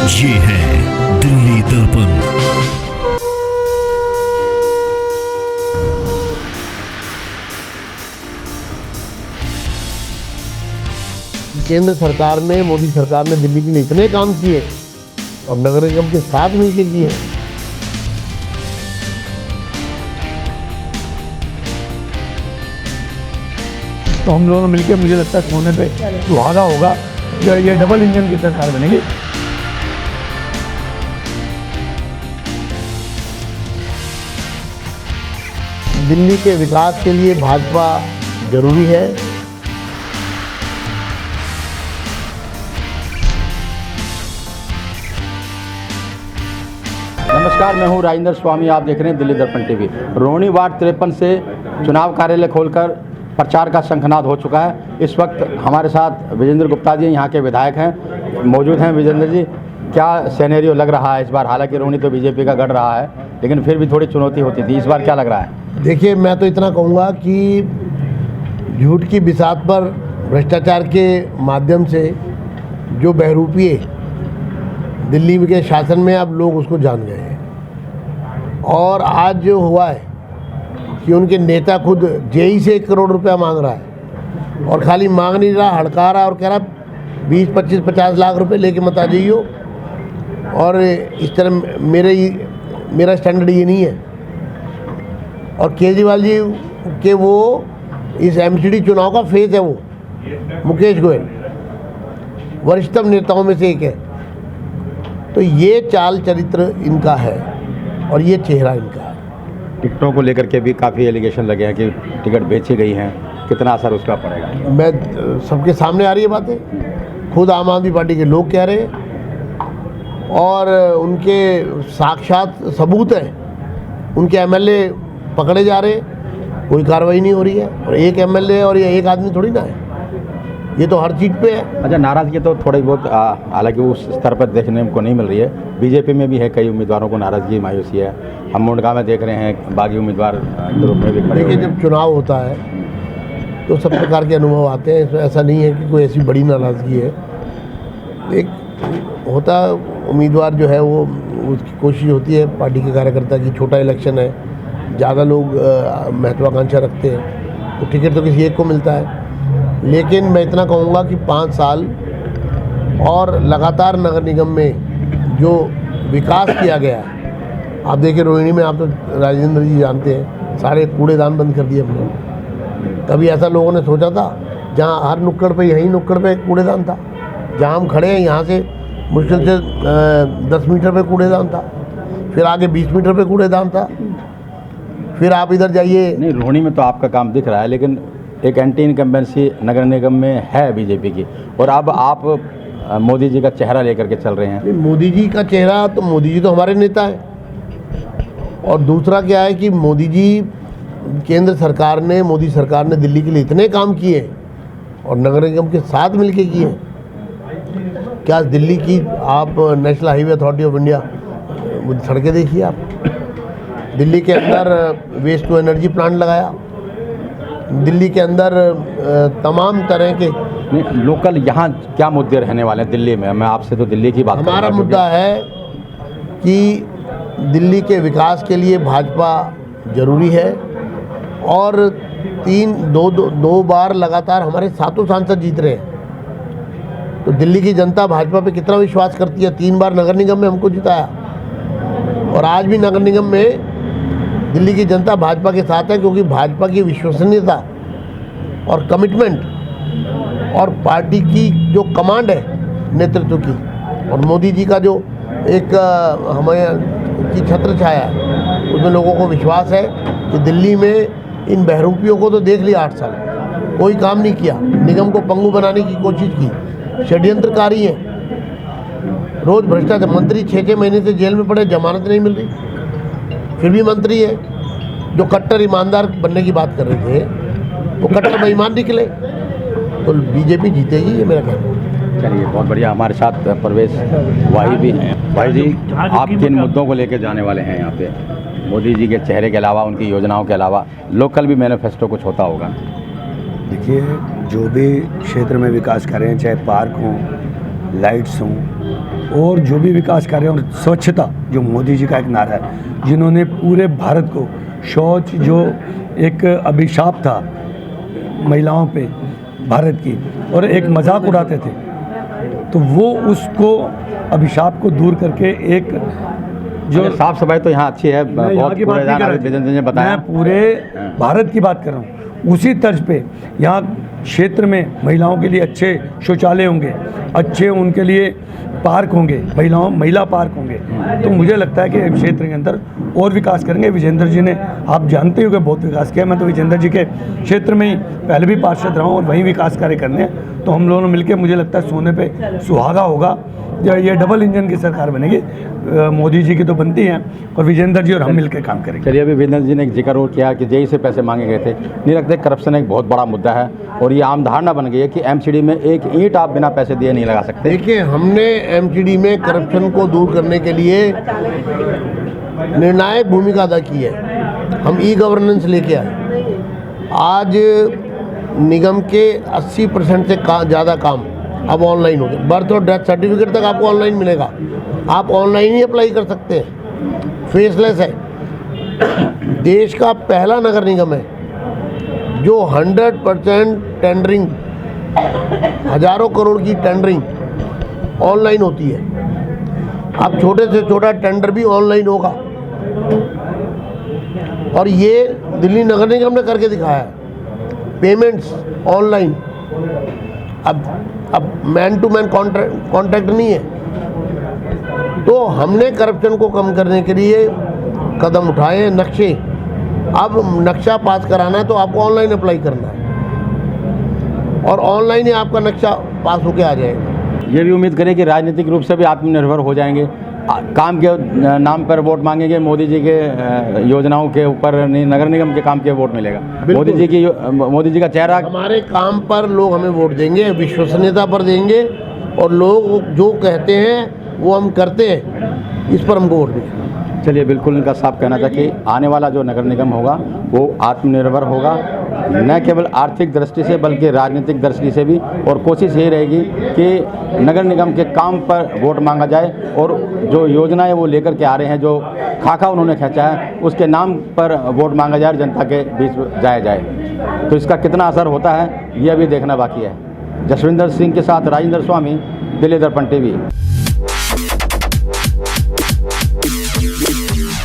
ये है दिल्ली दर्पण। केंद्र सरकार ने, मोदी सरकार ने दिल्ली के लिए इतने काम किए और नगर निगम के साथ मिलकर किए। तो हम दोनों मिलकर मुझे लगता है सोने पे सुहागा होगा। ये डबल इंजन की सरकार बनेगी। दिल्ली के विकास के लिए भाजपा जरूरी है। नमस्कार, मैं हूं राजेंद्र स्वामी। आप देख रहे हैं दिल्ली दर्पण टीवी। रोहिणी वार्ड 53 से चुनाव कार्यालय खोलकर प्रचार का शंखनाद हो चुका है। इस वक्त हमारे साथ विजेंद्र गुप्ता जी यहाँ के विधायक हैं, मौजूद हैं। विजेंद्र जी, क्या सिनेरियो लग रहा है इस बार? हालांकि रोहिणी तो बीजेपी का गढ़ रहा है, लेकिन फिर भी थोड़ी चुनौती होती थी। इस बार क्या लग रहा है? देखिए, मैं तो इतना कहूँगा कि झूठ की बिसात पर भ्रष्टाचार के माध्यम से जो बहरूपी दिल्ली के शासन में अब लोग उसको जान गए हैं। और आज जो हुआ है कि उनके नेता खुद जेई से 1 करोड़ रुपया मांग रहा है, और खाली मांग नहीं रहा, हड़का रहा और कह रहा 20, 25, 50 लाख रुपए लेके मत आ जाइयो। और इस तरह मेरा स्टैंडर्ड ये नहीं है। और केजरीवाल जी के वो इस एमसीडी चुनाव का फेस है। वो मुकेश गोयल वरिष्ठतम नेताओं में से एक है। तो ये चाल चरित्र इनका है और ये चेहरा इनका है। टिकटों को लेकर के भी काफ़ी एलिगेशन लगे हैं कि टिकट बेची गई हैं। कितना असर उसका पड़ेगा? मैं सबके सामने आ रही है बातें। खुद आम आदमी पार्टी के लोग कह रहे हैं और उनके साक्षात सबूत हैं। उनके एमएलए पकड़े जा रहे हैं, कोई कार्रवाई नहीं हो रही है। और एक एमएलए और ये एक आदमी थोड़ी ना है, ये तो हर चीज़ पे है। अच्छा, नाराज़गी तो थोड़ी बहुत हालांकि उस स्तर पर देखने को नहीं मिल रही है। बीजेपी में भी है, कई उम्मीदवारों को नाराज़गी, मायूसी है। हम मुंडका में देख रहे हैं, बागी उम्मीदवार के रूप में भी खड़े हुए हैं। जब चुनाव होता है तो सब प्रकार के अनुभव आते हैं। इसमें ऐसा नहीं है कि कोई ऐसी बड़ी नाराज़गी है। एक होता उम्मीदवार जो है वो, उसकी कोशिश होती है पार्टी के कार्यकर्ता की। छोटा इलेक्शन है, ज़्यादा लोग महत्वाकांक्षा रखते हैं, तो टिकट तो किसी एक को मिलता है। लेकिन मैं इतना कहूँगा कि 5 साल और लगातार नगर निगम में जो विकास किया गया है, आप देखिए रोहिणी में, आप तो राजेंद्र जी जानते हैं, सारे कूड़ेदान बंद कर दिए हमने। कभी ऐसा लोगों ने सोचा था? जहाँ हर नुक्कड़ पे, यहीं नुक्कड़ पे कूड़ेदान था। जहाँ हम खड़े हैं यहाँ से मुश्किल से 10 मीटर पे कूड़ेदान था, फिर आगे 20 मीटर पे कूड़ेदान था, फिर आप इधर जाइए। नहीं, रोहिणी में तो आपका काम दिख रहा है, लेकिन एक एंटी इनकम्बेंसी नगर निगम में है बीजेपी की। और अब आप मोदी जी का चेहरा लेकर के चल रहे हैं। मोदी जी का चेहरा तो, मोदी जी तो हमारे नेता हैं। और दूसरा क्या है कि मोदी जी, केंद्र सरकार ने, मोदी सरकार ने दिल्ली के लिए इतने काम किए और नगर निगम के साथ मिलके किए। क्या दिल्ली की आप national highway authority of India सड़कें देखिए आप। दिल्ली के अंदर वेस्ट टू एनर्जी प्लांट लगाया। दिल्ली के अंदर तमाम तरह के लोकल यहाँ क्या मुद्दे रहने वाले हैं दिल्ली में? मैं आपसे तो दिल्ली की बात हमारा मुद्दा है कि दिल्ली के विकास के लिए भाजपा जरूरी है। और दो बार लगातार हमारे सातों सांसद जीत रहे हैं। तो दिल्ली की जनता भाजपा पे कितना विश्वास करती है। 3 बार नगर निगम में हमको जिताया, और आज भी नगर निगम में दिल्ली की जनता भाजपा के साथ है, क्योंकि भाजपा की विश्वसनीयता और कमिटमेंट और पार्टी की जो कमांड है नेतृत्व की, और मोदी जी का जो एक हमारे की छत्र छाया है, उसमें लोगों को विश्वास है कि दिल्ली में इन बहरूपियों को तो देख लिया 8 साल, कोई काम नहीं किया। निगम को पंगु बनाने की कोशिश की, षड्यंत्रकारी हैं। रोज़ भ्रष्टाचार, मंत्री 6-6 महीने से जेल में पड़े, जमानत नहीं मिल रही, फिर भी मंत्री है। जो कट्टर ईमानदार बनने की बात कर रहे थे, वो कट्टर बेईमान निकले। तो बीजेपी जीतेगी, ये मेरा कहना है। चलिए, बहुत बढ़िया। हमारे साथ परवेश वाही भी हैं। भाई जी, आप किन मुद्दों को लेकर जाने वाले हैं यहाँ पे? मोदी जी के चेहरे के अलावा, उनकी योजनाओं के अलावा लोकल भी मैनिफेस्टो कुछ होता होगा। देखिए, जो भी क्षेत्र में विकास कर रहे हैं, चाहे पार्क हो, लाइट्स हों और जो भी विकास कार्य और स्वच्छता जो मोदी जी का एक नारा है, जिन्होंने पूरे भारत को शौच जो एक अभिशाप था महिलाओं पे भारत की और एक मजाक उड़ाते थे, तो वो उसको अभिशाप को दूर करके एक जो साफ सफाई तो यहाँ अच्छी है, मैं यहाँ की बात नहीं कर विजेंद्र जी ने रहा, बताया। मैं पूरे भारत की बात कर रहा हूँ। उसी तर्ज पे यहाँ क्षेत्र में महिलाओं के लिए अच्छे शौचालय होंगे, अच्छे उनके लिए पार्क होंगे, महिला पार्क होंगे, तो मुझे लगता है कि क्षेत्र के अंदर और विकास करेंगे। विजेंद्र जी ने, आप जानते हो कि बहुत विकास किया। मैं तो विजेंद्र जी के क्षेत्र में ही पहले भी पार्षद रहा हूँ और वहीं विकास कार्य करने हैं, तो हम लोगों मिलकर मुझे लगता है सोने पे सुहागा होगा। ये डबल इंजन की सरकार बनेगी, मोदी जी की तो बनती हैं और विजेंद्र जी और हम मिलकर काम करेंगे। चलिए, अभी विजेंद्र जी ने एक जिक्र और किया कि जेई से पैसे मांगे गए थे। नहीं लगता करप्शन एक बहुत बड़ा मुद्दा है और ये आम धारणा बन गई है कि एमसीडी में एक ईंट आप बिना पैसे दिए नहीं लगा सकते। देखिए, हमने एमसीडी में करप्शन को दूर करने के लिए निर्णायक भूमिका अदा की है। हम ई गवर्नेंस लेके आए। आज निगम के 80% से ज़्यादा काम अब ऑनलाइन हो गया। बर्थ और डेथ सर्टिफिकेट तक आपको ऑनलाइन मिलेगा, आप ऑनलाइन ही अप्लाई कर सकते हैं, फेसलेस है। देश का पहला नगर निगम है जो 100% टेंडरिंग, हजारों करोड़ की टेंडरिंग ऑनलाइन होती है। अब छोटे से छोटा टेंडर भी ऑनलाइन होगा और ये दिल्ली नगर निगम ने करके दिखाया है। पेमेंट्स ऑनलाइन, अब मैन टू मैन कॉन्ट्रैक्ट नहीं है। तो हमने करप्शन को कम करने के लिए कदम उठाए। नक्शे, अब नक्शा पास कराना है तो आपको ऑनलाइन अप्लाई करना है और ऑनलाइन ही आपका नक्शा पास होके आ जाएगा। ये भी उम्मीद करें कि राजनीतिक रूप से भी आत्मनिर्भर हो जाएंगे। काम के नाम पर वोट मांगेंगे, मोदी जी के योजनाओं के ऊपर नगर निगम के काम के वोट मिलेगा। मोदी जी का चेहरा, हमारे काम पर लोग हमें वोट देंगे, विश्वसनीयता पर देंगे और लोग जो कहते हैं वो हम करते हैं, इस पर हमको वोट देंगे। चलिए, बिल्कुल इनका साफ कहना था कि आने वाला जो नगर निगम होगा वो आत्मनिर्भर होगा, न केवल आर्थिक दृष्टि से बल्कि राजनीतिक दृष्टि से भी। और कोशिश यही रहेगी कि नगर निगम के काम पर वोट मांगा जाए और जो योजनाएं वो लेकर के आ रहे हैं, जो खाका उन्होंने खींचा है, उसके नाम पर वोट मांगा जाए और जनता के बीच जाया जाए। तो इसका कितना असर होता है ये अभी देखना बाकी है। जसविंदर सिंह के साथ राजेंद्र स्वामी, दिल्ली दर्पण टीवी।